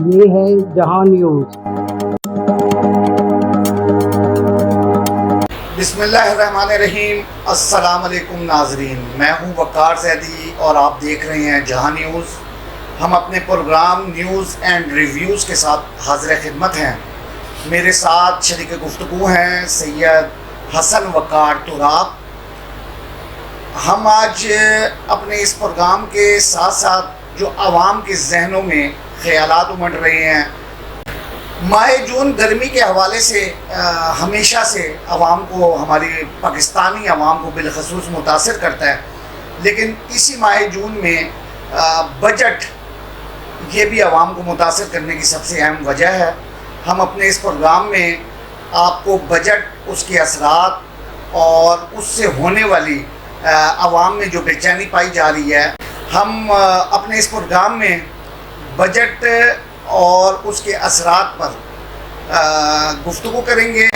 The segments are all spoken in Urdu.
یہ ہے جہاں نیوز۔ بسم اللہ الرحمن الرحیم۔ السلام علیکم ناظرین، میں ہوں وقار زیدی اور آپ دیکھ رہے ہیں جہاں نیوز۔ ہم اپنے پروگرام نیوز اینڈ ریویوز کے ساتھ حاضر خدمت ہیں۔ میرے ساتھ شریک گفتگو ہیں سید حسن وقار تراب۔ ہم آج اپنے اس پروگرام کے ساتھ ساتھ جو عوام کے ذہنوں میں خیالات امڑ رہے ہیں، ماہ جون گرمی کے حوالے سے ہمیشہ سے عوام کو، ہماری پاکستانی عوام کو بالخصوص متاثر کرتا ہے، لیکن اسی ماہ جون میں بجٹ یہ بھی عوام کو متاثر کرنے کی سب سے اہم وجہ ہے۔ ہم اپنے اس پروگرام میں آپ کو بجٹ، اس کے اثرات اور اس سے ہونے والی عوام میں جو بے چینی پائی جا رہی ہے، ہم اپنے اس پروگرام میں بجٹ اور اس کے اثرات پر گفتگو کریں گے۔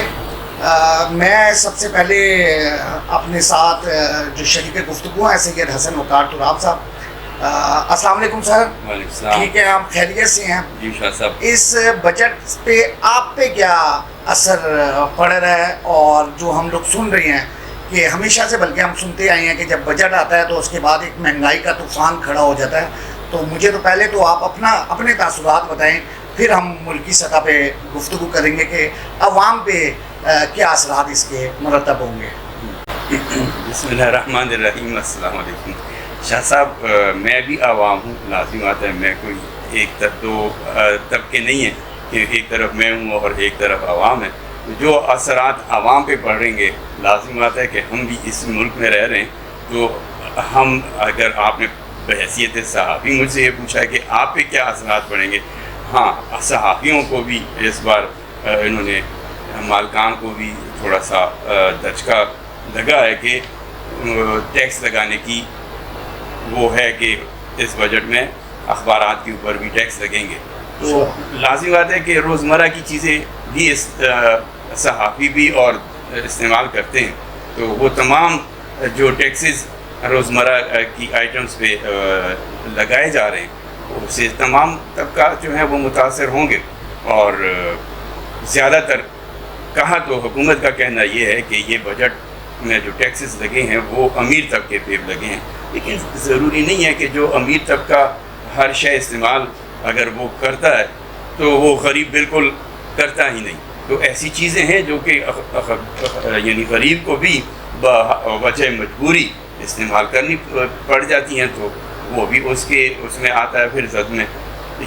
میں سب سے پہلے اپنے ساتھ جو شریک گفتگو ہیں سید حسن وقار تراب صاحب۔ السلام علیکم سر۔ وعلیکم السلام۔ ٹھیک ہے، آپ خیریت سے ہیں؟ جی شاہ صاحب۔ اس بجٹ پہ آپ پہ کیا اثر پڑ رہا ہے، اور جو ہم لوگ سن رہے ہیں کہ ہمیشہ سے، بلکہ ہم سنتے آئے ہیں کہ جب بجٹ آتا ہے تو اس کے بعد ایک مہنگائی کا طوفان کھڑا ہو جاتا ہے، تو مجھے تو پہلے تو آپ اپنے تاثرات بتائیں، پھر ہم ملکی سطح پہ گفتگو کریں گے کہ عوام پہ کیا اثرات اس کے مرتب ہوں گے۔ بسم اللہ الرحمن الرحیم۔ السلام علیکم شاہ صاحب۔ میں بھی عوام ہوں، لازم آتا ہے، میں کوئی ایک دو طبقے نہیں ہیں کہ ایک طرف میں ہوں اور ایک طرف عوام ہے۔ جو اثرات عوام پہ پڑ رہیں گے، لازم آتا ہے کہ ہم بھی اس ملک میں رہ رہے ہیں، تو ہم، اگر آپ نے بحیثیت صحافی مجھ سے یہ پوچھا ہے کہ آپ پہ کیا اثرات پڑیں گے، ہاں، صحافیوں کو بھی اس بار انہوں نے، مالکان کو بھی تھوڑا سا دھچکا لگا ہے کہ ٹیکس لگانے کی وہ ہے کہ اس بجٹ میں اخبارات کے اوپر بھی ٹیکس لگیں گے، تو لازم بات ہے کہ روزمرہ کی چیزیں بھی اس صحافی بھی اور استعمال کرتے ہیں، تو وہ تمام جو ٹیکسز روزمرہ کی آئٹمز پہ لگائے جا رہے ہیں، اس سے تمام طبقات جو ہیں وہ متاثر ہوں گے۔ اور زیادہ تر کہا تو حکومت کا کہنا یہ ہے کہ یہ بجٹ میں جو ٹیکسز لگے ہیں وہ امیر طبقے پہ لگے ہیں، لیکن ضروری نہیں ہے کہ جو امیر طبقہ ہر شے استعمال اگر وہ کرتا ہے تو وہ غریب بالکل کرتا ہی نہیں، تو ایسی چیزیں ہیں جو کہ یعنی غریب کو بھی بوجہ مجبوری استعمال کرنی پڑ جاتی ہیں، تو وہ بھی اس میں آتا ہے پھر زد میں۔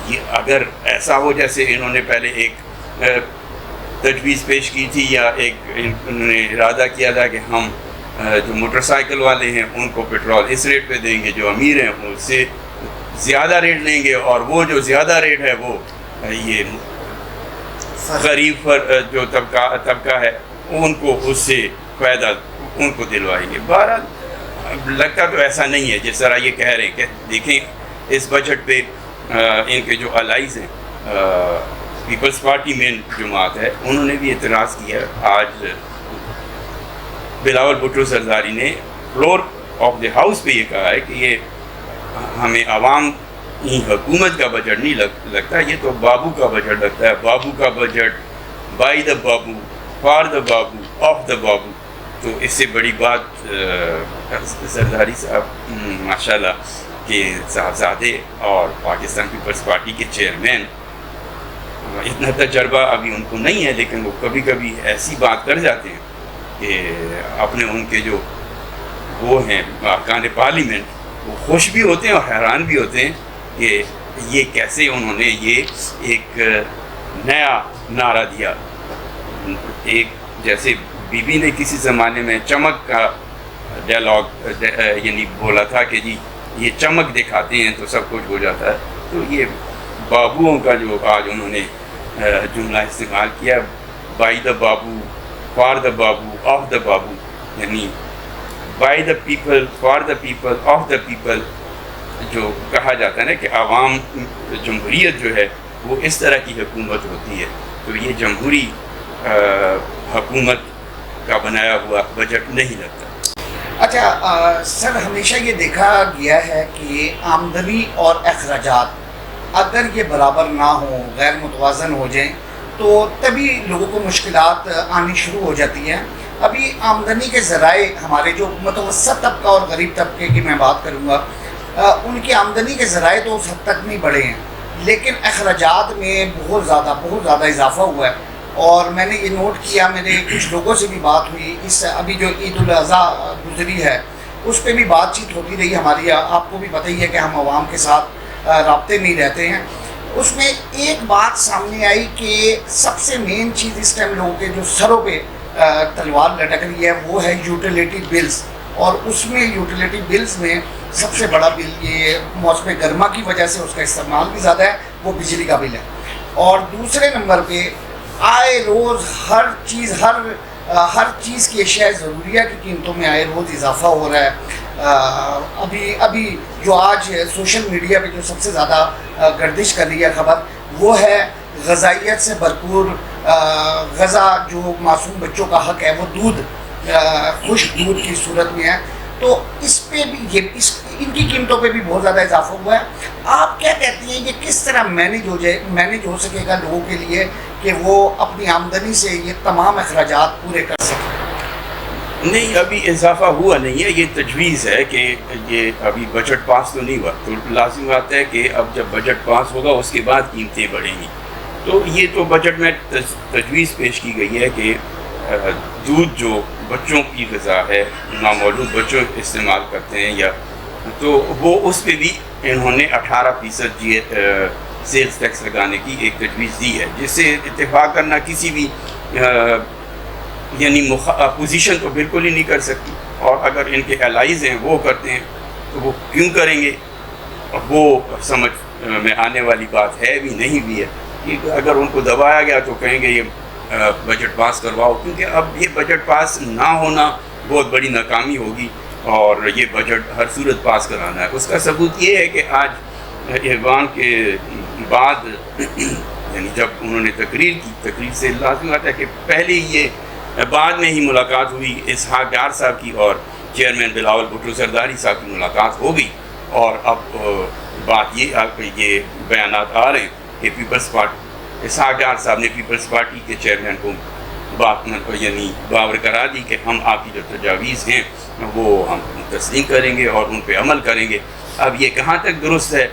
یہ اگر ایسا ہو جیسے انہوں نے پہلے ایک تجویز پیش کی تھی، یا ایک انہوں نے ارادہ کیا تھا کہ ہم جو موٹر سائیکل والے ہیں ان کو پیٹرول اس ریٹ پہ دیں گے، جو امیر ہیں اس سے زیادہ ریٹ لیں گے، اور وہ جو زیادہ ریٹ ہے وہ یہ غریب جو طبقہ ہے ان کو اس سے فائدہ ان کو دلوائیں گے۔ بہرحال لگتا تو ایسا نہیں ہے جس طرح یہ کہہ رہے ہیں، کہ دیکھیں اس بجٹ پہ ان کے جو الائز ہیں، پیپلز پارٹی مین جماعت ہے، انہوں نے بھی اعتراض کیا۔ آج بلاول بھٹو زرداری نے فلور آف دی ہاؤس پہ یہ کہا ہے کہ یہ ہمیں عوام ہی حکومت کا بجٹ نہیں لگتا، یہ تو بابو کا بجٹ لگتا ہے، بابو کا budget, by the babu, for the babu, of the babu. تو اس سے بڑی بات زرداری صاحب ماشاءاللہ کہ صاحبزادے اور پاکستان پیپلز پارٹی کے چیئرمین، اتنا تجربہ ابھی ان کو نہیں ہے، لیکن وہ کبھی کبھی ایسی بات کر جاتے ہیں کہ اپنے ان کے جو وہ ہیں ارکان پارلیمنٹ، وہ خوش بھی ہوتے ہیں اور حیران بھی ہوتے ہیں کہ یہ کیسے انہوں نے یہ ایک نیا نعرہ دیا۔ ایک جیسے بی بی نے کسی زمانے میں چمک کا ڈائلاگ یعنی بولا تھا کہ جی یہ چمک دکھاتے ہیں تو سب کچھ ہو جاتا ہے، تو یہ بابوؤں کا جو آج انہوں نے جملہ استعمال کیا، by the babu, for the babu, of the babu, یعنی by the people, for the people, of the people, جو کہا جاتا ہے نا کہ عوام، جمہوریت جو ہے وہ اس طرح کی حکومت ہوتی ہے، تو یہ جمہوری حکومت کا بنایا ہوا بجٹ نہیں لگتا۔ اچھا سر، ہمیشہ یہ دیکھا گیا ہے کہ آمدنی اور اخراجات اگر یہ برابر نہ ہوں، غیر متوازن ہو جائیں، تو تبھی لوگوں کو مشکلات آنی شروع ہو جاتی ہیں۔ ابھی آمدنی کے ذرائع ہمارے جو متوسط طبقہ اور غریب طبقے کی میں بات کروں گا، ان کی آمدنی کے ذرائع تو اس حد تک نہیں بڑھے ہیں، لیکن اخراجات میں بہت زیادہ اضافہ ہوا ہے۔ اور میں نے یہ نوٹ کیا، میرے کچھ لوگوں سے بھی بات ہوئی، اس ابھی جو عید الاضحیٰ گزری ہے اس پہ بھی بات چیت ہوتی رہی ہماری، آپ کو بھی پتہ ہی ہے کہ ہم عوام کے ساتھ رابطے میں ہی رہتے ہیں۔ اس میں ایک بات سامنے آئی کہ سب سے مین چیز اس ٹائم لوگوں کے جو سروں پہ تلوار لٹک رہی ہے وہ ہے یوٹیلیٹی بلز، اور اس میں یوٹیلیٹی بلز میں سب سے بڑا بل یہ موسم گرما کی وجہ سے اس کا استعمال بھی زیادہ ہے، وہ بجلی کا بل ہے۔ اور دوسرے نمبر پہ آئے روز ہر چیز کی اشیاء ضروریہ کی قیمتوں میں آئے روز اضافہ ہو رہا ہے۔ ابھی جو آج سوشل میڈیا پہ جو سب سے زیادہ گردش کر رہی ہے خبر، وہ ہے غذائیت سے بھرپور غذا جو معصوم بچوں کا حق ہے، وہ دودھ، خشک دودھ کی صورت میں ہے۔ تو اس پہ بھی ان کی قیمتوں پہ بھی بہت زیادہ اضافہ ہوا ہے۔ آپ کیا کہتی ہیں یہ کس طرح مینیج ہو سکے گا لوگوں کے لیے کہ وہ اپنی آمدنی سے یہ تمام اخراجات پورے کر سکیں؟ نہیں، ابھی اضافہ ہوا نہیں ہے، یہ تجویز ہے کہ یہ ابھی بجٹ پاس تو نہیں ہوا، تو لازم بات ہے کہ اب جب بجٹ پاس ہوگا اس کے بعد قیمتیں بڑھیں گی۔ تو یہ تو بجٹ میں تجویز پیش کی گئی ہے کہ دودھ جو بچوں کی غذا ہے، نامولود بچوں استعمال کرتے ہیں، یا تو وہ اس پہ بھی انہوں نے 18% سیلز ٹیکس لگانے کی ایک تجویز دی ہے، جس سے اتفاق کرنا کسی بھی یعنی اپوزیشن تو بالکل ہی نہیں کر سکتی، اور اگر ان کے الائز ہیں وہ کرتے ہیں تو وہ کیوں کریں گے؟ وہ سمجھ میں آنے والی بات ہے بھی نہیں بھی ہے کہ اگر ان کو دبایا گیا تو کہیں گے یہ بجٹ پاس کرواؤ، کیونکہ اب یہ بجٹ پاس نہ ہونا بہت بڑی ناکامی ہوگی، اور یہ بجٹ ہر صورت پاس کرانا ہے۔ اس کا ثبوت یہ ہے کہ آج ایوان کے بعد یعنی جب انہوں نے تقریر سے لازم آتا ہے کہ پہلے یہ بعد میں ہی ملاقات ہوئی اسحاق ڈار صاحب کی اور چیئرمین بلاول بھٹو زرداری صاحب کی ملاقات ہو گئی، اور اب بات یہ بیانات آ رہے ہیں کہ پیپلز پارٹی اسحاق ڈار صاحب نے پیپلز پارٹی کے چیئرمین کو بات یعنی باور کرا دی کہ ہم آپ کی جو تجاویز ہیں وہ ہم تسلیم کریں گے اور ان پہ عمل کریں گے۔ اب یہ کہاں تک درست ہے،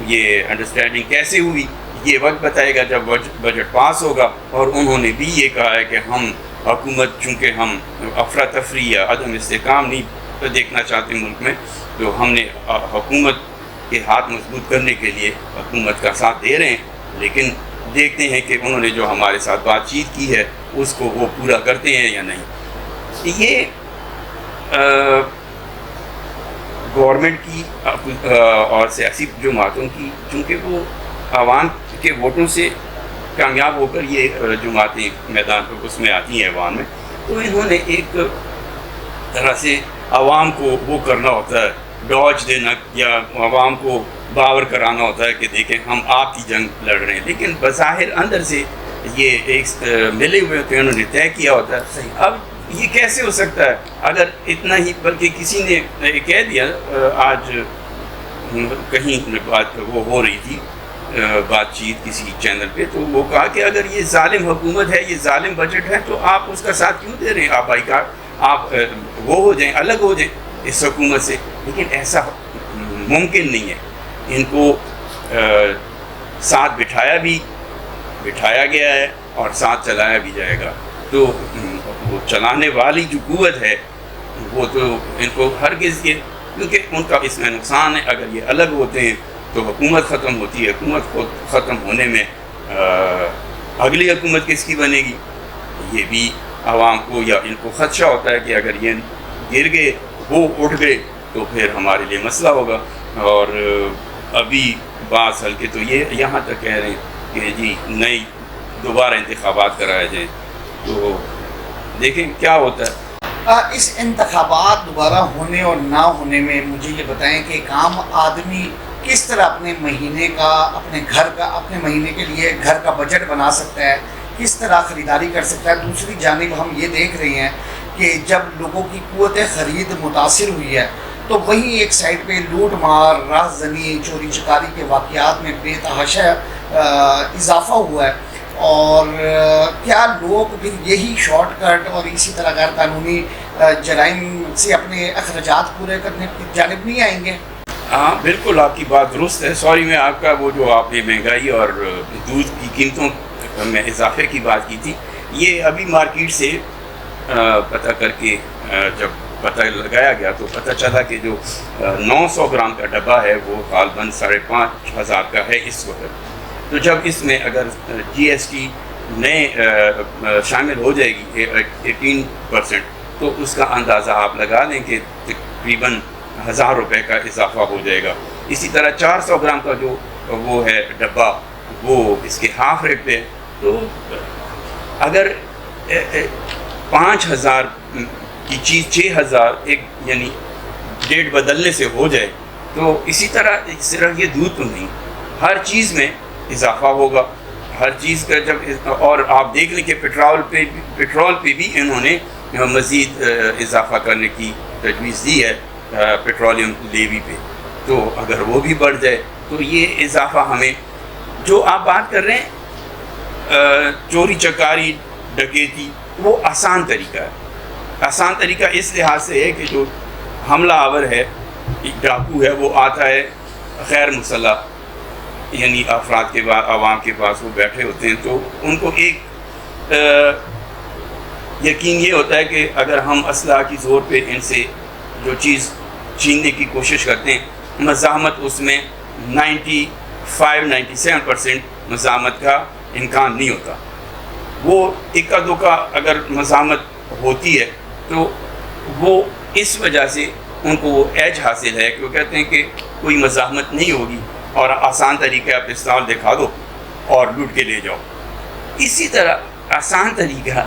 یہ انڈرسٹینڈنگ کیسے ہوئی، یہ وقت بتائے گا جب بجٹ پاس ہوگا۔ اور انہوں نے بھی یہ کہا ہے کہ ہم حکومت، چونکہ ہم افراتفری یا عدم استحکام نہیں دیکھنا چاہتے ملک میں، تو ہم نے حکومت کے ہاتھ مضبوط کرنے کے لیے حکومت کا ساتھ دے رہے ہیں، لیکن دیکھتے ہیں کہ انہوں نے جو ہمارے ساتھ بات چیت کی ہے اس کو وہ پورا کرتے ہیں یا نہیں۔ یہ گورنمنٹ کی اور سیاسی جماعتوں کی، چونکہ وہ عوام کے ووٹوں سے کامیاب ہو کر یہ جماعتیں میدان پر اس میں آتی ہیں عوام میں، تو انہوں نے ایک طرح سے عوام کو وہ کرنا ہوتا ہے، ڈاج دینا، یا عوام کو باور کرانا ہوتا ہے کہ دیکھیں ہم آپ کی جنگ لڑ رہے ہیں، لیکن بظاہر اندر سے یہ ایک ملے ہوئے کہ انہوں نے طے کیا ہوتا ہے۔ اب یہ کیسے ہو سکتا ہے اگر اتنا ہی، بلکہ کسی نے کہہ دیا آج کہیں بات وہ ہو رہی تھی بات چیت کسی چینل پہ، تو وہ کہا کہ اگر یہ ظالم حکومت ہے، یہ ظالم بجٹ ہے، تو آپ اس کا ساتھ کیوں دے رہے ہیں؟ آپ بائیکاٹ، آپ وہ ہو جائیں، الگ ہو جائیں اس حکومت سے۔ لیکن ایسا ممکن نہیں ہے، ان کو ساتھ بٹھایا گیا ہے اور ساتھ چلایا بھی جائے گا۔ تو وہ چلانے والی جو قوت ہے وہ تو ان کو ہرگز یہ، کیونکہ ان کا اس میں نقصان ہے، اگر یہ الگ ہوتے ہیں تو حکومت ختم ہوتی ہے، حکومت کو ختم ہونے میں اگلی حکومت کس کی بنے گی، یہ بھی عوام کو یا ان کو خدشہ ہوتا ہے کہ اگر یہ گر گئے، وہ اٹھ گئے تو پھر ہمارے لیے مسئلہ ہوگا۔ اور ابھی بعض حلقے تو یہ یہاں تک کہہ رہے ہیں کہ جی نئی دوبارہ انتخابات کرائے جائیں، تو دیکھیں کیا ہوتا ہے۔ اس انتخابات دوبارہ ہونے اور نہ ہونے میں مجھے یہ بتائیں کہ ایک عام آدمی کس طرح اپنے مہینے کا، اپنے مہینے کے لیے گھر کا بجٹ بنا سکتا ہے، کس طرح خریداری کر سکتا ہے۔ دوسری جانب ہم یہ دیکھ رہے ہیں کہ جب لوگوں کی قوت خرید متاثر ہوئی ہے تو وہیں ایک سائڈ پہ لوٹ مار، راہ زنی، چوری چکاری کے واقعات میں بے تحاشا اضافہ ہوا ہے. اور کیا لوگ بھی یہی شارٹ کٹ اور اسی طرح غیر قانونی جرائم سے اپنے اخراجات پورے کرنے کی جانب نہیں آئیں گے؟ ہاں بالکل آپ کی بات درست ہے. سوری میں آپ کا وہ جو آپ نے مہنگائی اور دودھ کی قیمتوں میں اضافے کی بات کی تھی، یہ ابھی مارکیٹ سے پتہ کر کے جب پتہ لگایا گیا تو پتہ چلا کہ جو 900 گرام کا ڈبہ ہے وہ غالباً 5,500 کا ہے اس وقت. تو جب اس میں اگر جی ایس ٹی نئے شامل ہو جائے گی 18%، تو اس کا اندازہ آپ لگا لیں کہ تقریباً 1,000 روپے کا اضافہ ہو جائے گا. اسی طرح 400 گرام کا جو وہ ہے ڈبہ، وہ اس کے ہاف ریٹ پہ. تو اگر 5,000 کی چیز 6,000 ایک یعنی ڈیٹ بدلنے سے ہو جائے، تو اسی طرح صرف یہ دودھ تو نہیں، ہر چیز میں اضافہ ہوگا. ہر چیز کا جب، اور آپ دیکھ لیں کہ پٹرول پہ بھی انہوں نے مزید اضافہ کرنے کی تجویز دی ہے، پیٹرولیم لیوی پہ. تو اگر وہ بھی بڑھ جائے تو یہ اضافہ ہمیں، جو آپ بات کر رہے ہیں چوری چکاری ڈکیتی، وہ آسان طریقہ ہے. آسان طریقہ اس لحاظ سے ہے کہ جو حملہ آور ہے، ایک ڈاکو ہے، وہ آتا ہے غیر مسلح یعنی افراد کے بعد عوام کے پاس وہ بیٹھے ہوتے ہیں. تو ان کو ایک یقین یہ ہوتا ہے کہ اگر ہم اسلحہ کی زور پہ ان سے جو چیز چھیننے کی کوشش کرتے ہیں، مزاحمت اس میں 95-97% مزاحمت کا امکان نہیں ہوتا. وہ اکا دکا اگر مزاحمت ہوتی ہے تو وہ اس وجہ سے ان کو وہ ایج حاصل ہے کہ وہ کہتے ہیں کہ کوئی مزاحمت نہیں ہوگی اور آسان طریقہ آپ پستول دکھا دو اور لوٹ کے لے جاؤ. اسی طرح آسان طریقہ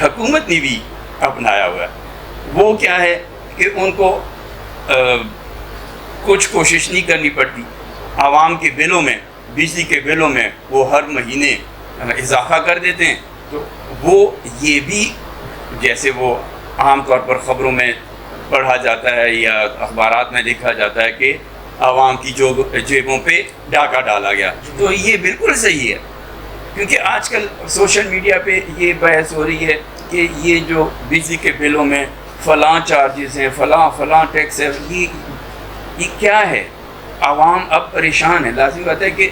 حکومت نے بھی اپنایا ہوا ہے. وہ کیا ہے کہ ان کو کچھ کوشش نہیں کرنی پڑتی. عوام کے بلوں میں، بجلی کے بلوں میں وہ ہر مہینے اضافہ کر دیتے ہیں. تو وہ یہ بھی، جیسے وہ عام طور پر خبروں میں پڑھا جاتا ہے یا اخبارات میں لکھا جاتا ہے کہ عوام کی جیبوں پہ ڈاکہ ڈالا گیا، تو یہ بالکل صحیح ہے. کیونکہ آج کل سوشل میڈیا پہ یہ بحث ہو رہی ہے کہ یہ جو بجلی کے بلوں میں فلاں چارجز ہیں، فلاں ٹیکس ہے، یہ کیا ہے؟ عوام اب پریشان ہے. لازمی بات ہے کہ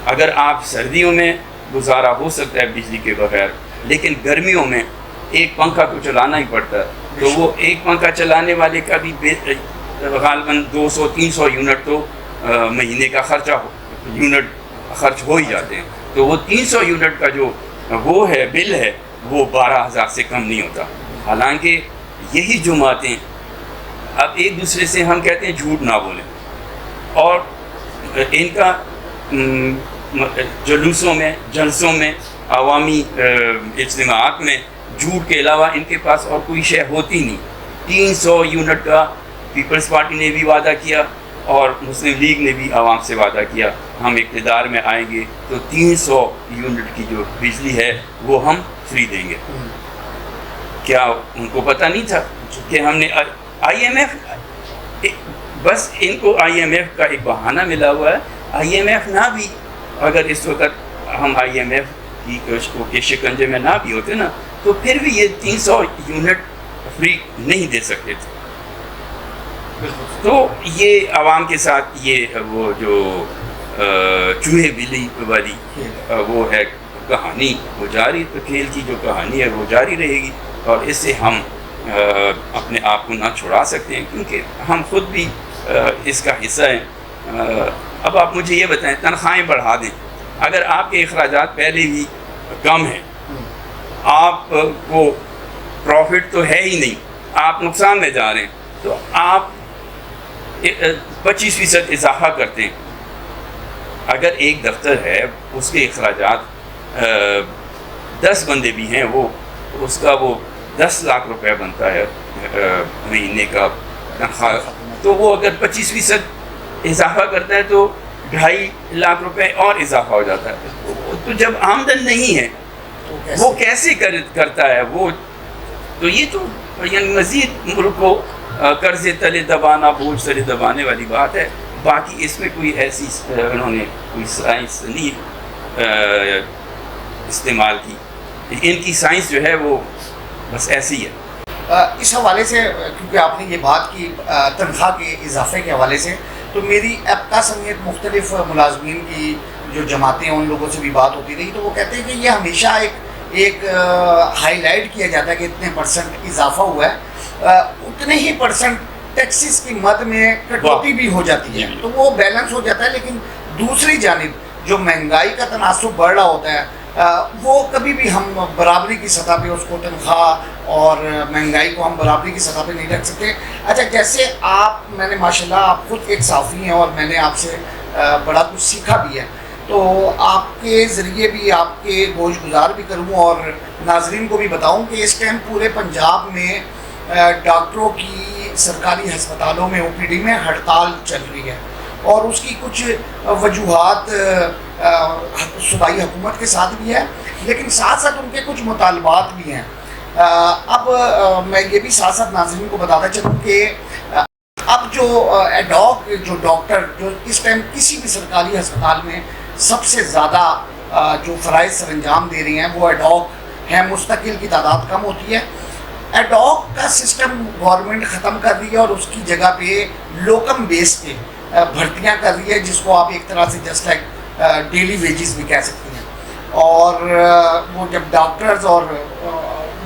اگر آپ سردیوں میں گزارا ہو سکتا ہے بجلی کے بغیر، لیکن گرمیوں میں ایک پنکھا تو چلانا ہی پڑتا ہے. تو وہ ایک پنکھا چلانے والے کا بھی غالباً 200-300 یونٹ تو مہینے کا یونٹ خرچ ہو ہی جاتے ہیں. تو وہ 300 یونٹ کا جو وہ ہے بل ہے، وہ 12,000 سے کم نہیں ہوتا. حالانکہ یہی جماعتیں اب ایک دوسرے سے ہم کہتے ہیں جھوٹ نہ بولیں، اور ان کا جلوسوں میں، جلسوں میں، عوامی اجتماعات میں جھوٹ کے علاوہ ان کے پاس اور کوئی شے ہوتی نہیں. 300 یونٹ کا پیپلز پارٹی نے بھی وعدہ کیا اور مسلم لیگ نے بھی عوام سے وعدہ کیا، ہم اقتدار میں آئیں گے تو 300 یونٹ کی جو بجلی ہے وہ ہم فری دیں گے. کیا ان کو پتہ نہیں تھا کہ ہم نے IMF، بس ان کو IMF کا ایک بہانہ ملا ہوا ہے. IMF نہ بھی اگر اس وقت ہم IMF کے شکنجے میں نہ بھی ہوتے نا، تو پھر بھی یہ 300 یونٹ فری نہیں دے سکتے تھے. تو یہ عوام کے ساتھ یہ وہ جو چوہے بلی والی وہ ہے کہانی، وہ جاری، تو کھیل کی جو کہانی ہے وہ جاری رہے گی، اور اس سے ہم اپنے آپ کو نہ چھڑا سکتے ہیں، کیونکہ ہم خود بھی اس کا حصہ ہیں. اب آپ مجھے یہ بتائیں، تنخواہیں بڑھا دیں، اگر آپ کے اخراجات پہلے ہی کم ہیں، آپ کو پروفٹ تو ہے ہی نہیں، آپ نقصان میں جا رہے ہیں، تو آپ 25% اضافہ کرتے ہیں. اگر ایک دفتر ہے اس کے اخراجات 10 بندے بھی ہیں، وہ اس کا وہ 10 لاکھ روپے بنتا ہے مہینے کا تنخواہ، تو وہ اگر 25% اضافہ کرتا ہے تو 2.5 لاکھ روپے اور اضافہ ہو جاتا ہے. تو جب آمدن نہیں ہے وہ کیسے کرتا ہے وہ؟ تو یہ تو یعنی مزید ملک کو قرض تلے دبانا, بوجھ تلے دبانے والی بات ہے. باقی اس میں کوئی ایسی انہوں نے کوئی سائنس نہیں استعمال کی. ان کی سائنس جو ہے وہ بس ایسی ہے. اس حوالے سے کیونکہ آپ نے یہ بات کی تنخواہ کے اضافے کے حوالے سے, تو میری ایپکا سمیت مختلف ملازمین کی جو جماعتیں ہیں ان لوگوں سے بھی بات ہوتی رہی, تو وہ کہتے ہیں کہ یہ ہمیشہ ایک ہائی لائٹ کیا جاتا ہے کہ اتنے % اضافہ ہوا ہے, اتنے ہی % ٹیکسز کی مد میں کٹوتی بھی ہو جاتی ہے, تو وہ بیلنس ہو جاتا ہے. لیکن دوسری جانب جو مہنگائی کا تناسب بڑھ رہا ہوتا ہے وہ کبھی بھی ہم برابری کی سطح پہ اس کو تنخواہ اور مہنگائی کو ہم برابری کی سطح پہ نہیں رکھ سکتے. اچھا, جیسے میں نے ماشاءاللہ آپ خود ایک صحافی ہیں اور میں نے آپ سے بڑا کچھ سیکھا بھی ہے, تو آپ کے ذریعے بھی آپ کے گوش گزار بھی کروں اور ناظرین کو بھی بتاؤں کہ اس ٹائم پورے پنجاب میں ڈاکٹروں کی سرکاری ہسپتالوں میں OPD میں ہڑتال چل رہی ہے, اور اس کی کچھ وجوہات صوبائی حکومت کے ساتھ بھی ہے, لیکن ساتھ ساتھ ان کے کچھ مطالبات بھی ہیں. اب میں یہ بھی ساتھ ساتھ ناظرین کو بتاتا چلوں کہ اب جو ایڈاک جو ڈاکٹر جو اس ٹائم کسی بھی سرکاری ہسپتال میں سب سے زیادہ جو فرائض سر انجام دے رہی ہیں وہ ایڈاک ہیں. مستقل کی تعداد کم ہوتی ہے. ایڈاک کا سسٹم گورنمنٹ ختم کر رہی ہے اور اس کی جگہ پہ لوکم بیس پہ بھرتیاں کر رہی ہے, جس کو آپ ایک طرح سے جسٹ لائک ڈیلی ویجز بھی کہہ سکتی ہیں. اور وہ جب ڈاکٹرز اور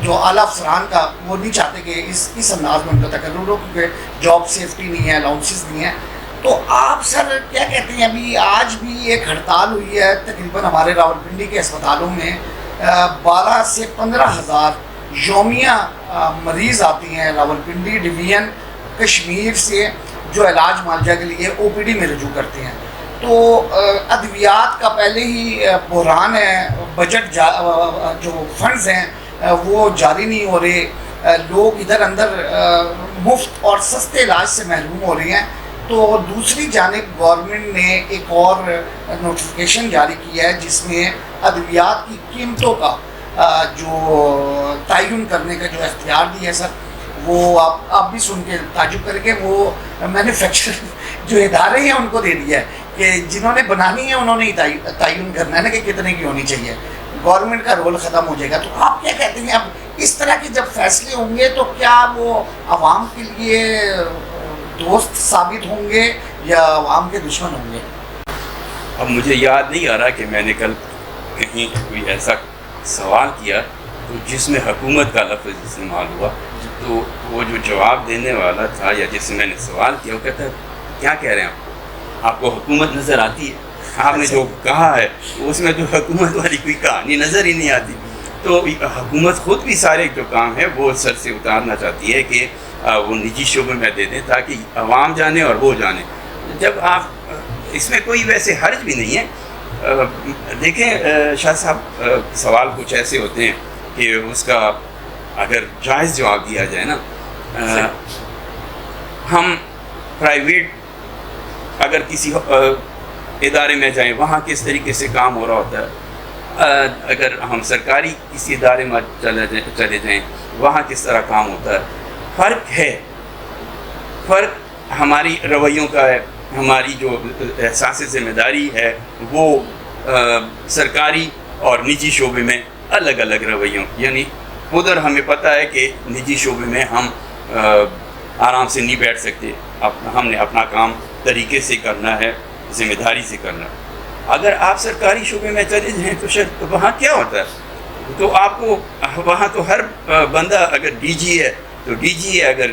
جو اعلیٰ افسران کا وہ نہیں چاہتے کہ اس انداز میں ان کا تقرر ہو, کیونکہ جاب سیفٹی نہیں ہے, الاؤنسز نہیں ہیں. تو آپ سر کیا کہتے ہیں, ابھی آج بھی ایک ہڑتال ہوئی ہے تقریباً ہمارے راولپنڈی کے اسپتالوں میں 12 سے 15 ہزار یومیہ مریض آتے ہیں راولپنڈی ڈویژن کشمیر سے جو علاج معالجہ کے لیے OPD میں رجوع کرتے ہیں. تو ادویات کا پہلے ہی بحران ہے, بجٹ جو فنڈز ہیں وہ جاری نہیں ہو رہے, لوگ ادھر اندر مفت اور سستے علاج سے محروم ہو رہے ہیں. تو دوسری جانب گورنمنٹ نے ایک اور نوٹیفیکیشن جاری کیا ہے جس میں ادویات کی قیمتوں کا جو تعین کرنے کا جو اختیار دیا ہے سر, وہ آپ بھی سن کے تعجب کریں گے, وہ مینوفیکچر جو ادارے ہیں ان کو دے دیا ہے کہ جنہوں نے بنانی ہے انہوں نے ہی تعین کرنا ہے نا کہ کتنے کی ہونی چاہیے. گورنمنٹ کا رول ختم ہو جائے گا. تو آپ کیا کہتے ہیں, اب اس طرح کے جب فیصلے ہوں گے تو کیا وہ عوام کے لیے دوست ثابت ہوں گے یا عوام کے دشمن ہوں گے؟ اب مجھے یاد نہیں آ رہا کہ میں نے کل کہیں کوئی ایسا سوال کیا تو جس میں حکومت کا لفظ استعمال ہوا, تو وہ جو جواب دینے والا تھا یا جس سے میں نے سوال کیا وہ کہتا ہے کیا کہہ رہے ہیں آپ کو حکومت نظر آتی ہے؟ آپ نے جو کہا ہے اس میں تو حکومت والی کوئی کہانی نظر ہی نہیں آتی. تو حکومت خود بھی سارے جو کام ہے وہ سر سے اتارنا چاہتی ہے کہ وہ نجی شعبے میں دے دیں تاکہ عوام جانے اور وہ جانے. جب آپ اس میں کوئی ویسے حرج بھی نہیں ہے. دیکھیں شاہ صاحب, سوال کچھ ایسے ہوتے ہیں کہ اس کا اگر جائز جواب دیا جائے نا, ہم پرائیویٹ اگر کسی ادارے میں جائیں وہاں کس طریقے سے کام ہو رہا ہوتا ہے, اگر ہم سرکاری کسی ادارے میں چلے جائیں وہاں کس طرح کام ہوتا ہے. فرق ہے, فرق ہماری رویوں کا ہے. ہماری جو احساس ذمہ داری ہے وہ سرکاری اور نجی شعبے میں الگ الگ رویوں, یعنی ادھر ہمیں پتہ ہے کہ نجی شعبے میں ہم آرام سے نہیں بیٹھ سکتے, ہم نے اپنا کام طریقے سے کرنا ہے, ذمہ داری سے کرنا ہے. اگر آپ سرکاری شعبے میں چلے جائیں تو شاید وہاں کیا ہوتا ہے, تو آپ کو وہاں تو ہر بندہ اگر DG ہے تو DG ہے, اگر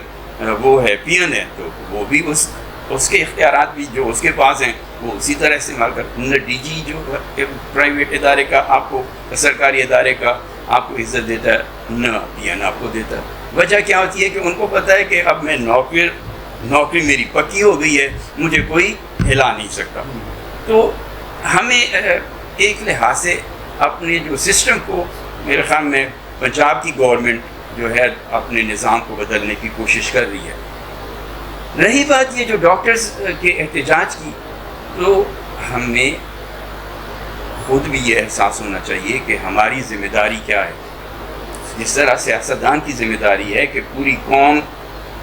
وہ ہے PN ہے تو وہ بھی اس کے اختیارات بھی جو اس کے پاس ہیں وہ اسی طرح استعمال کرتے ہیں. نہ DG جو پرائیویٹ ادارے کا آپ کو, سرکاری ادارے کا آپ کو عزت دیتا ہے, نہ PN آپ کو دیتا ہے. وجہ کیا ہوتی ہے کہ ان کو پتہ ہے کہ اب میں نوکری میری پکی ہو گئی ہے, مجھے کوئی ہلا نہیں سکتا. تو ہمیں ایک لحاظ سے اپنے جو سسٹم کو, میرے خیال میں پنجاب کی گورنمنٹ جو ہے اپنے نظام کو بدلنے کی کوشش کر رہی ہے. رہی بات یہ جو ڈاکٹرز کے احتجاج کی, تو ہمیں خود بھی یہ احساس ہونا چاہیے کہ ہماری ذمہ داری کیا ہے. جس طرح سیاستدان کی ذمہ داری ہے کہ پوری قوم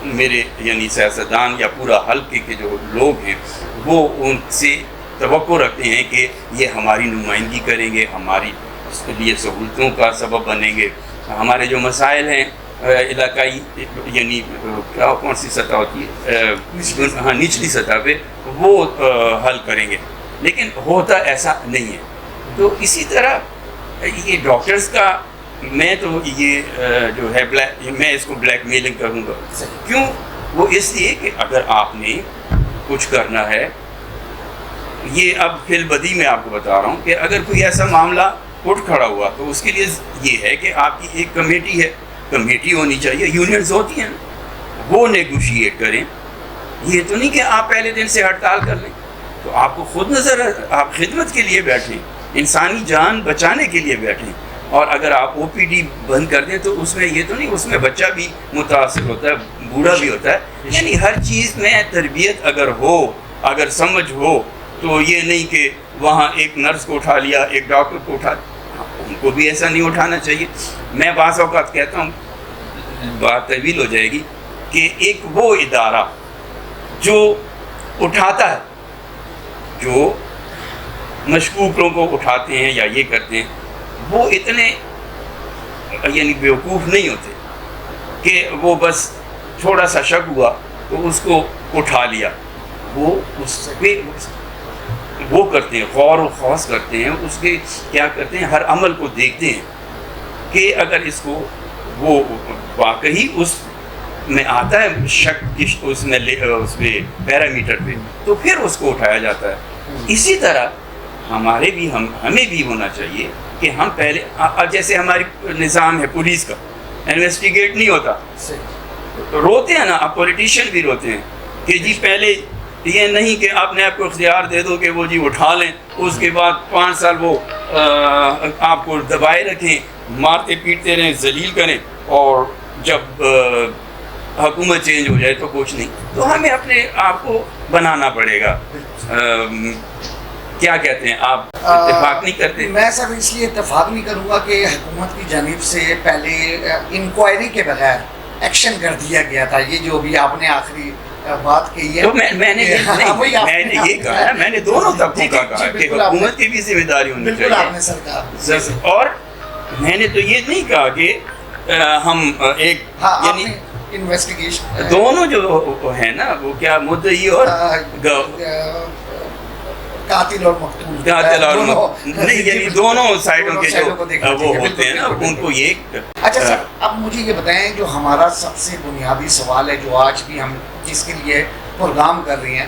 میرے یعنی سیاستدان یا پورا حلقے کے جو لوگ ہیں وہ ان سے توقع رکھتے ہیں کہ یہ ہماری نمائندگی کریں گے، ہماری اس کے لیے سہولتوں کا سبب بنیں گے، ہمارے جو مسائل ہیں علاقائی یعنی کون سی سطح ہوتی ہے، ہاں نچلی سطح پہ وہ حل کریں گے، لیکن ہوتا ایسا نہیں ہے۔ تو اسی طرح یہ ڈاکٹرز کا میں تو یہ جو ہے میں اس کو بلیک میلنگ کروں گا، کیوں؟ وہ اس لیے کہ اگر آپ نے کچھ کرنا ہے، یہ اب فی البدی میں آپ کو بتا رہا ہوں کہ اگر کوئی ایسا معاملہ اٹھ کھڑا ہوا تو اس کے لیے یہ ہے کہ آپ کی ایک کمیٹی ہے، کمیٹی ہونی چاہیے، یونینز ہوتی ہیں وہ نیگوشیٹ کریں۔ یہ تو نہیں کہ آپ پہلے دن سے ہڑتال کر لیں، تو آپ کو خود نظر آپ خدمت کے لیے بیٹھیں، انسانی جان بچانے کے لیے بیٹھیں، اور اگر آپ او پی ڈی بند کر دیں تو اس میں یہ تو نہیں، اس میں بچہ بھی متاثر ہوتا ہے، بوڑھا بھی ہوتا ہے، یعنی ہر چیز میں تربیت اگر ہو، اگر سمجھ ہو، تو یہ نہیں کہ وہاں ایک نرس کو اٹھا لیا، ایک ڈاکٹر کو اٹھا، ان کو بھی ایسا نہیں اٹھانا چاہیے۔ میں بعض اوقات کہتا ہوں، بات طویل ہو جائے گی، کہ ایک وہ ادارہ جو اٹھاتا ہے، جو مشکوکوں کو اٹھاتے ہیں یا یہ کرتے ہیں، وہ اتنے یعنی بیوقوف نہیں ہوتے کہ وہ بس تھوڑا سا شک ہوا تو اس کو اٹھا لیا، وہ اس پہ وہ کرتے ہیں، غور و خوض کرتے ہیں، اس کے کیا کرتے ہیں، ہر عمل کو دیکھتے ہیں کہ اگر اس کو وہ واقعی اس میں آتا ہے شک اس میں اس پہ پیرامیٹر پہ، تو پھر اس کو اٹھایا جاتا ہے۔ اسی طرح ہمارے بھی ہمیں بھی ہونا چاہیے کہ ہم پہلے جیسے ہماری نظام ہے پولیس کا، انویسٹیگیٹ نہیں ہوتا، روتے ہیں نا، اب پولیٹیشین بھی روتے ہیں کہ جی پہلے یہ نہیں کہ آپ نے آپ کو اختیار دے دو کہ وہ جی اٹھا لیں، اس کے بعد 5 سال وہ آپ کو دبائے رکھیں، مارتے پیٹتے رہیں، ذلیل کریں، اور جب حکومت چینج ہو جائے تو کچھ نہیں۔ تو ہمیں اپنے آپ کو بنانا پڑے گا۔ کیا کہتے ہیں آپ، اتفاق نہیں کرتے؟ میں سر اس لیے اتفاق نہیں کروں گا کہ حکومت کی جانب سے پہلے انکوائری کے بغیر ایکشن کر دیا گیا تھا، یہ جو بھی آپ نے آخری بات کہی ہے۔ تو میں نے یہ کہا ہے، میں نے دونوں طبقوں کا کہا کہ حکومت کی بھی ذمہ داری ہونی چاہیے، آپ نے سرکار، اور میں نے تو یہ نہیں کہا کہ ہم ایک یعنی انویسٹیگیشن دونوں جو ہے نا وہ کیا مدعی اور قاتل اور مقتول، نہیں یعنی دونوں سائڈوں کے جو وہ ہوتے ہیں نا ان کو یہ۔ اچھا سر، اب مجھے یہ بتائیں، جو ہمارا سب سے بنیادی سوال ہے جو آج بھی ہم جس کے لیے پروگرام کر رہے ہیں،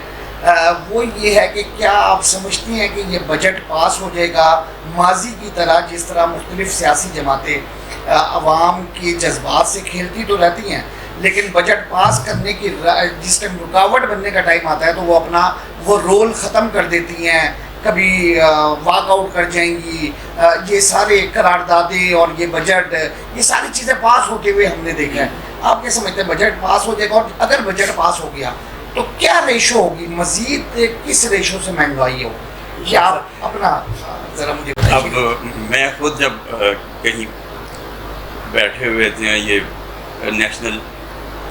وہ یہ ہے کہ کیا آپ سمجھتی ہیں کہ یہ بجٹ پاس ہو جائے گا ماضی کی طرح، جس طرح مختلف سیاسی جماعتیں عوام کے جذبات سے کھیلتی تو رہتی ہیں، لیکن بجٹ پاس کرنے کی جس ٹائم رکاوٹ بننے کا ٹائم آتا ہے تو وہ اپنا وہ رول ختم کر دیتی ہیں، کبھی واک آؤٹ کر جائیں گی۔ یہ سارے قراردادیں اور یہ بجٹ، یہ ساری چیزیں پاس ہوتے ہوئے ہم نے دیکھا ہے۔ آپ کیا سمجھتے ہیں بجٹ پاس ہو جائے گا، اور اگر بجٹ پاس ہو گیا تو کیا ریشو ہوگی، مزید کس ریشو سے مہنگائی ہوگی، یہ آپ اپنا ذرا مجھے بتائیے۔ اب میں خود جب کہیں بیٹھے ہوئے تھے یہ نیشنل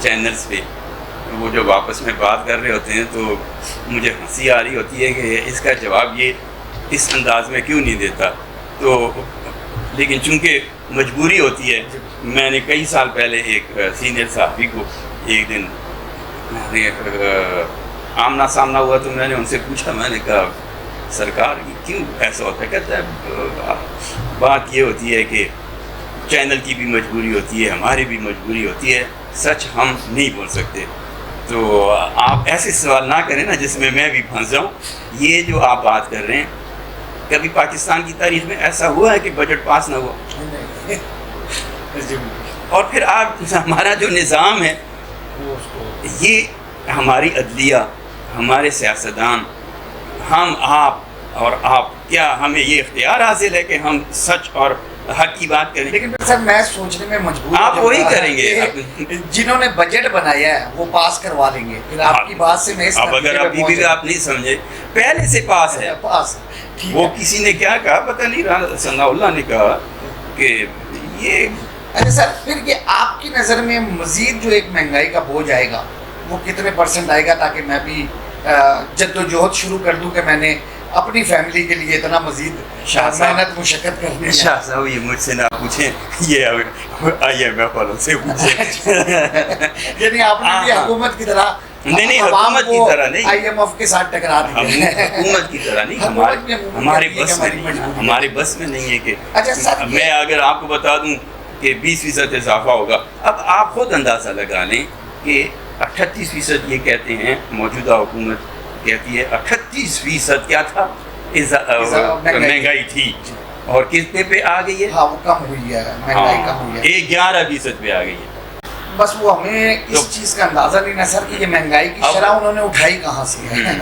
چینلز پہ، وہ جو آپس میں بات کر رہے ہوتے ہیں تو مجھے ہنسی آ رہی ہوتی ہے کہ اس کا جواب یہ اس انداز میں کیوں نہیں دیتا، تو لیکن چونکہ مجبوری ہوتی ہے۔ میں نے کئی سال پہلے ایک سینئر صحافی کو ایک دن میں نے آمنا سامنا ہوا تو میں نے ان سے پوچھا، میں نے کہا سرکار یہ کیوں ایسا ہوتا ہے؟ کہتا ہے بات یہ ہوتی ہے کہ چینل کی بھی مجبوری ہوتی ہے، ہماری بھی مجبوری ہوتی ہے، سچ ہم نہیں بول سکتے۔ تو آپ ایسے سوال نہ کریں نا جس میں بھی پھنس جاؤں۔ یہ جو آپ بات کر رہے ہیں، کبھی پاکستان کی تاریخ میں ایسا ہوا ہے کہ بجٹ پاس نہ ہوا؟ اور پھر آپ ہمارا جو نظام ہے، یہ ہماری عدلیہ، ہمارے سیاستدان، ہم اور آپ، کیا ہمیں یہ اختیار حاصل ہے کہ ہم سچ اور حق کی بات کریں؟ لیکن سر میں سوچنے میں مجبور آپ وہی کریں گے، جنہوں نے بجٹ بنایا ہے وہ پاس کروا لیں گے۔ پھر آپ کی بات سے میں اب اگر ابھی بھی آپ نہیں سمجھے، پہلے سے پاس ہے، وہ کسی نے کیا کہا پتہ نہیں، ثناء اللہ نے کہا کہ یہ اچھا سر، پھر یہ آپ کی نظر میں مزید جو ایک مہنگائی کا بوجھ آئے گا وہ کتنے پرسنٹ آئے گا، تاکہ میں بھی جد و جہد شروع کر دوں کہ میں نے اپنی فیملی کے لیے اتنا مزید محنت مشقت کرنی ہے؟ شاہ صاحب یہ مجھ سے نہ پوچھیں، یہ آئی ایم ایف والوں سے پوچھیں. یعنی آپ نے بھی حکومت کی طرح نہیں حکومت کی طرح نہیں، آئی ایم ایف کے ساتھ ٹکرا دیا. حکومت کی طرح نہیں، ہمارے بس میں نہیں ہے، ہمارے بس میں نہیں ہے کہ میں اگر آپ کو بتا دوں کہ 20% اضافہ ہوگا. اب آپ خود اندازہ لگا لیں کہ 38% یہ کہتے ہیں، موجودہ حکومت کہتی ہے 38% کیا تھا مہنگائی تھی، اور کتنے پہ آ گئی ہے؟ ہاں وہ کم ہوئی ہے، مہنگائی کم ہوئی ہے، 11% پہ آ گئی ہے. بس وہ ہمیں اس چیز کا اندازہ نہیں نا سر کہ یہ مہنگائی کی شرح انہوں نے اٹھائی کہاں سے ہے.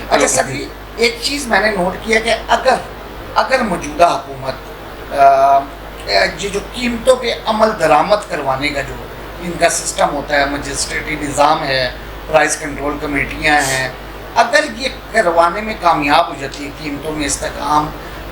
اچھا سر، ایک چیز میں نے نوٹ کیا کہ اگر موجودہ حکومت یہ جو قیمتوں کے عمل درآمد کروانے کا جو ان کا سسٹم ہوتا ہے، مجسٹریٹی نظام ہے، پرائز کنٹرول کمیٹیاں ہیں، اگر یہ کروانے میں کامیاب ہو جاتی ہے قیمتوں میں استحکام،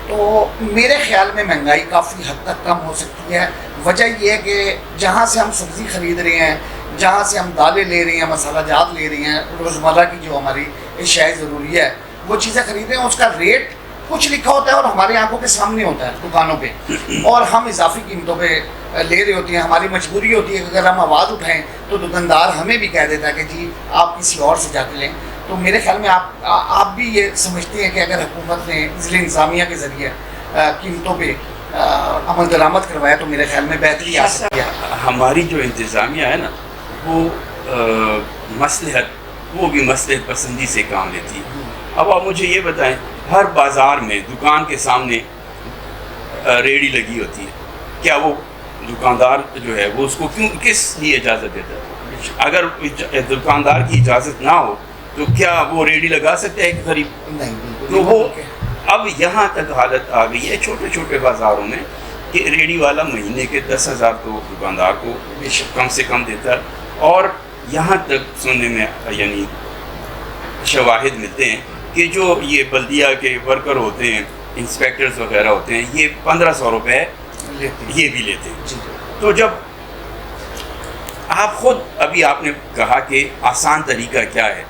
تو میرے خیال میں مہنگائی کافی حد تک کم ہو سکتی ہے. وجہ یہ ہے کہ جہاں سے ہم سبزی خرید رہے ہیں، جہاں سے ہم دالیں لے رہے ہیں، مسالہ جات لے رہے ہیں، روزمرہ کی جو ہماری اشیاء ضروری ہے وہ چیزیں خرید رہے ہیں، اس کا ریٹ کچھ لکھا ہوتا ہے اور ہماری آنکھوں کے سامنے ہوتا ہے دکانوں پہ، اور ہم اضافی قیمتوں پہ لے رہے ہوتے ہیں. ہماری مجبوری ہوتی ہے کہ اگر ہم آواز اٹھائیں تو دکاندار ہمیں بھی کہہ دیتا ہے کہ جی آپ کسی اور سے جا کے لیں. تو میرے خیال میں آپ بھی یہ سمجھتے ہیں کہ اگر حکومت نے ضلع انتظامیہ کے ذریعے قیمتوں پہ عمل درآمد کروایا تو میرے خیال میں بہتری آ سکتی ہے. ہماری جو انتظامیہ ہے نا وہ مصلحت، وہ بھی مصلحت پسندی سے کام لیتی ہے. اب آپ مجھے یہ بتائیں، ہر بازار میں دکان کے سامنے ریڑھی لگی ہوتی ہے، کیا وہ دکاندار جو ہے وہ اس کو کس لیے اجازت دیتا ہے؟ اگر دکاندار کی اجازت نہ ہو تو کیا وہ ریڑھی لگا سکتے ہیں ایک غریب؟ نہیں. تو وہ اب یہاں تک حالت آ گئی ہے چھوٹے چھوٹے بازاروں میں کہ ریڑھی والا مہینے کے 10,000 تو دکاندار کو کم سے کم دیتا ہے. اور یہاں تک سننے میں یعنی شواہد ملتے ہیں کہ جو یہ بلدیہ کے ورکر ہوتے ہیں، انسپیکٹرز وغیرہ ہوتے ہیں، یہ 1,500 روپے یہ بھی لیتے ہیں. تو جب آپ خود ابھی آپ نے کہا کہ آسان طریقہ کیا ہے،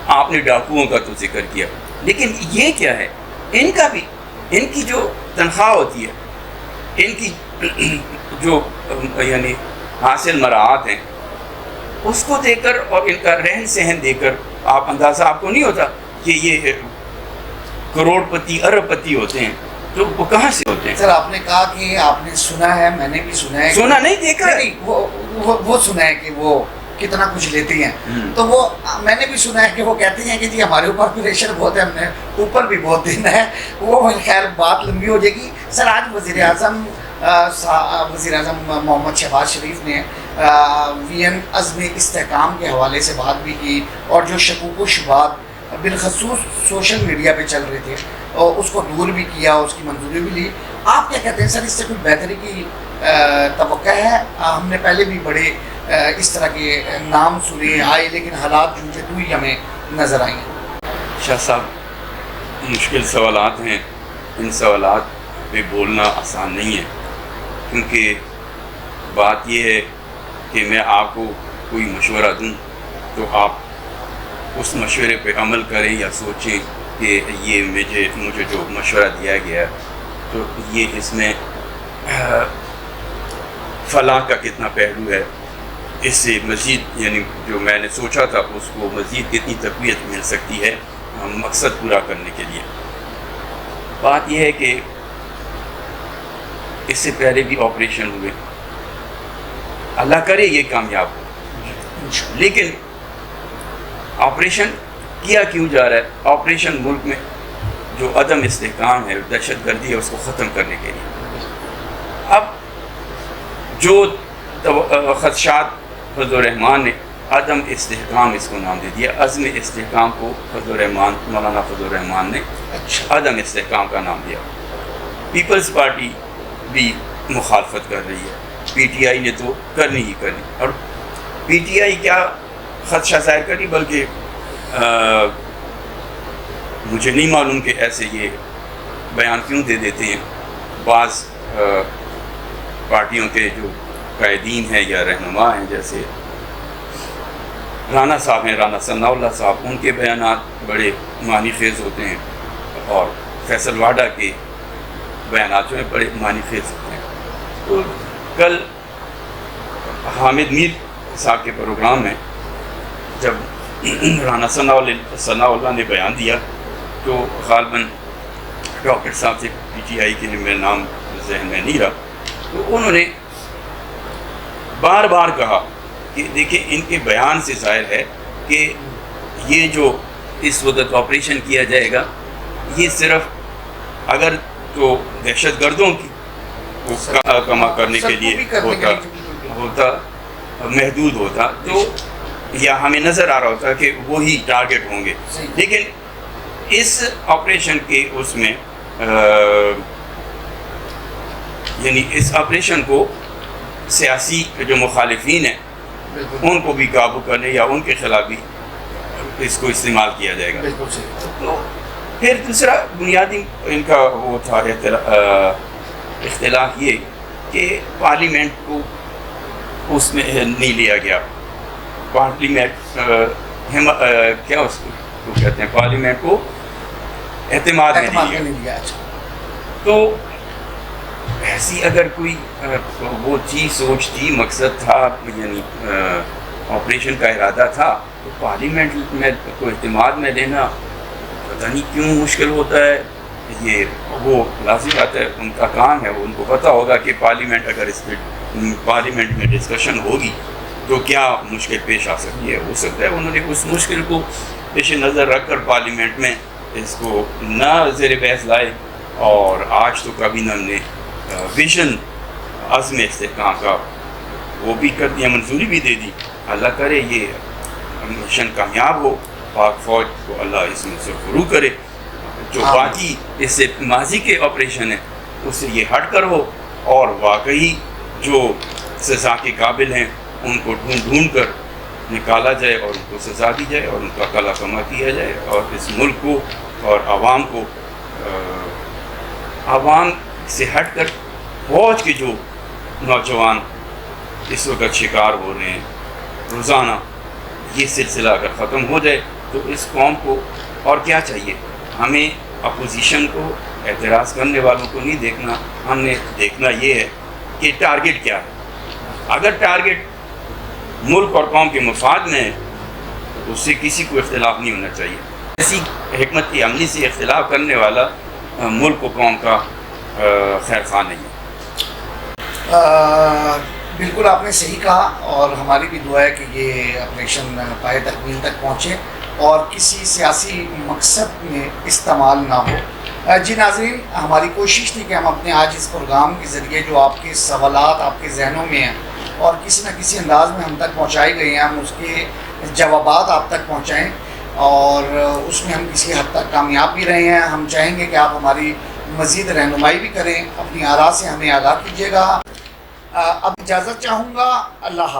آپ نے ڈاکوؤں کا تو ذکر کیا، لیکن یہ کیا ہے، ان کا بھی، ان کی جو تنخواہ ہوتی ہے، ان کی جو یعنی حاصل مراعات ہیں، اس کو دے کر اور ان کا رہن سہن دے کر آپ اندازہ آپ کو نہیں ہوتا کہ یہ کروڑ پتی ارب پتی ہوتے ہیں، تو وہ کہاں سے ہوتے ہیں؟ سر آپ نے کہا کہ آپ نے سنا ہے، میں نے بھی سنا ہے، سنا نہیں دیکھا نہیں، وہ سنا ہے کہ وہ کتنا کچھ لیتے ہیں. تو وہ میں نے بھی سنا ہے کہ وہ کہتے ہیں کہ جی ہمارے اوپر پریشر بہت ہے، ہم نے اوپر بھی بہت دینا ہے. وہ خیر بات لمبی ہو جائے گی. سر آج وزیر اعظم محمد شہباز شریف نے وی این عزم استحکام کے حوالے سے بات بھی کی، اور جو شکوک و شبہات بالخصوص سوشل میڈیا پہ چل رہے تھے اور اس کو دور بھی کیا، اس کی منظوری بھی لی. آپ کیا کہتے ہیں سر، اس سے کوئی بہتری کی توقع ہے؟ ہم نے پہلے بھی بڑے اس طرح کے نام سنے آئے، لیکن حالات جھوٹے تو ہی ہمیں نظر آئیں. شاہ صاحب مشکل سوالات ہیں، ان سوالات پہ بولنا آسان نہیں ہے، کیونکہ بات یہ ہے کہ میں آپ کو کوئی مشورہ دوں تو آپ اس مشورے پہ عمل کریں یا سوچیں کہ یہ مجھے جو مشورہ دیا گیا تو یہ اس میں فلاح کا کتنا پہلو ہے، اس سے مزید یعنی جو میں نے سوچا تھا اس کو مزید کتنی تقویت مل سکتی ہے مقصد پورا کرنے کے لیے. بات یہ ہے کہ اس سے پہلے بھی آپریشن ہوئے، اللہ کرے یہ کامیاب ہو، لیکن آپریشن کیا کیوں جا رہا ہے؟ آپریشن ملک میں جو عدم استحکام ہے، دہشت گردی ہے، اس کو ختم کرنے کے لیے. اب جو خدشات فضل الرحمان نے عدم استحکام اس کو نام دے دیا، عزم استحکام کو مولانا فضل الرحمان نے عدم استحکام کا نام دیا. پیپلز پارٹی بھی مخالفت کر رہی ہے، پی ٹی آئی نے تو کرنی ہی کرنی. اور پی ٹی آئی کیا خدشہ ظاہر کری، بلکہ مجھے نہیں معلوم کہ ایسے یہ بیان کیوں دے دیتے ہیں. بعض پارٹیوں کے جو قائدین ہیں یا رہنما ہیں، جیسے رانا صاحب ہیں، رانا ثناء اللہ صاحب، ان کے بیانات بڑے معنی خیز ہوتے ہیں، اور فیصل واڈا کے بیانات جو ہیں بڑے معنی خیز ہوتے ہیں۔ تو کل حامد میر صاحب کے پروگرام میں جب رانا ثناء اللہ نے بیان دیا تو غالباً ڈاکٹر صاحب سے پی ٹی آئی کے لیے میرا نام ذہن میں نہیں رہا، تو انہوں نے بار بار کہا کہ دیکھیں ان کے بیان سے ظاہر ہے کہ یہ جو اس وقت آپریشن کیا جائے گا یہ صرف اگر تو دہشت گردوں کی کما کرنے کے لیے ہوتا محدود ہوتا تو یا ہمیں نظر آ رہا ہوتا کہ وہی ٹارگٹ ہوں گے، لیکن اس آپریشن کے اس میں یعنی اس آپریشن کو سیاسی جو مخالفین ہیں ان کو بھی قابو کرنے یا ان کے خلاف بھی اس کو استعمال کیا جائے گا۔ تو پھر دوسرا بنیادی ان کا وہ تھا اختلاف یہ کہ پارلیمنٹ کو اس میں نہیں لیا گیا، پارلیمنٹ کیا اس کو کہتے ہیں، پارلیمنٹ کو اعتماد میں نہیں لیا۔ تو ایسی اگر کوئی وہ چیز سوچ تھی، مقصد تھا، یعنی آپریشن کا ارادہ تھا، تو پارلیمنٹ میں کو اعتماد میں لینا پتہ نہیں کیوں مشکل ہوتا ہے۔ یہ وہ لازم بات ہے، ان کا کام ہے، وہ ان کو پتہ ہوگا کہ پارلیمنٹ اگر اس پہ پارلیمنٹ میں ڈسکشن ہوگی تو کیا مشکل پیش آ سکتی ہے۔ ہو سکتا ہے انہوں نے اس مشکل کو پیش نظر رکھ کر پارلیمنٹ میں اس کو نہ زیر بحث لائے، اور آج تو کبھی نہ ہم نے ویژن عزم استحکام کا وہ بھی کر دیا، منظوری بھی دے دی۔ اللہ کرے یہ مشن کامیاب ہو، پاک فوج کو اللہ اس میں سے فرو کرے، جو باقی اس سے ماضی کے آپریشن ہیں اس سے یہ ہٹ کر ہو، اور واقعی جو سزا کے قابل ہیں ان کو ڈھونڈ کر نکالا جائے اور ان کو سزا دی جائے اور ان کا کلا کما کیا جائے، اور اس ملک کو اور عوام کو عوام سے ہٹ کر فوج کے جو نوجوان اس وقت شکار ہو رہے ہیں روزانہ، یہ سلسلہ اگر ختم ہو جائے تو اس قوم کو اور کیا چاہیے۔ ہمیں اپوزیشن کو، اعتراض کرنے والوں کو نہیں دیکھنا، ہم نے دیکھنا یہ ہے کہ ٹارگٹ کیا ہے۔ اگر ٹارگٹ ملک اور قوم کے مفاد میں ہے تو اس سے کسی کو اختلاف نہیں ہونا چاہیے۔ ایسی حکمت عملی سے اختلاف کرنے والا ملک و قوم کا خیر خواہ نہیں ہے۔ بالکل آپ نے صحیح کہا، اور ہماری بھی دعا ہے کہ یہ آپریشن پائے تکمیل تک پہنچے اور کسی سیاسی مقصد میں استعمال نہ ہو۔ جی ناظرین، ہماری کوشش تھی کہ ہم اپنے آج اس پروگرام کے ذریعے جو آپ کے سوالات آپ کے ذہنوں میں ہیں اور کسی نہ کسی انداز میں ہم تک پہنچائے گئے ہیں، ہم اس کے جوابات آپ تک پہنچائیں، اور اس میں ہم کسی حد تک کامیاب بھی رہے ہیں۔ ہم چاہیں گے کہ آپ ہماری مزید رہنمائی بھی کریں، اپنی آراء سے ہمیں آگاہ کیجیے گا۔ اب اجازت چاہوں گا، اللہ حافظ۔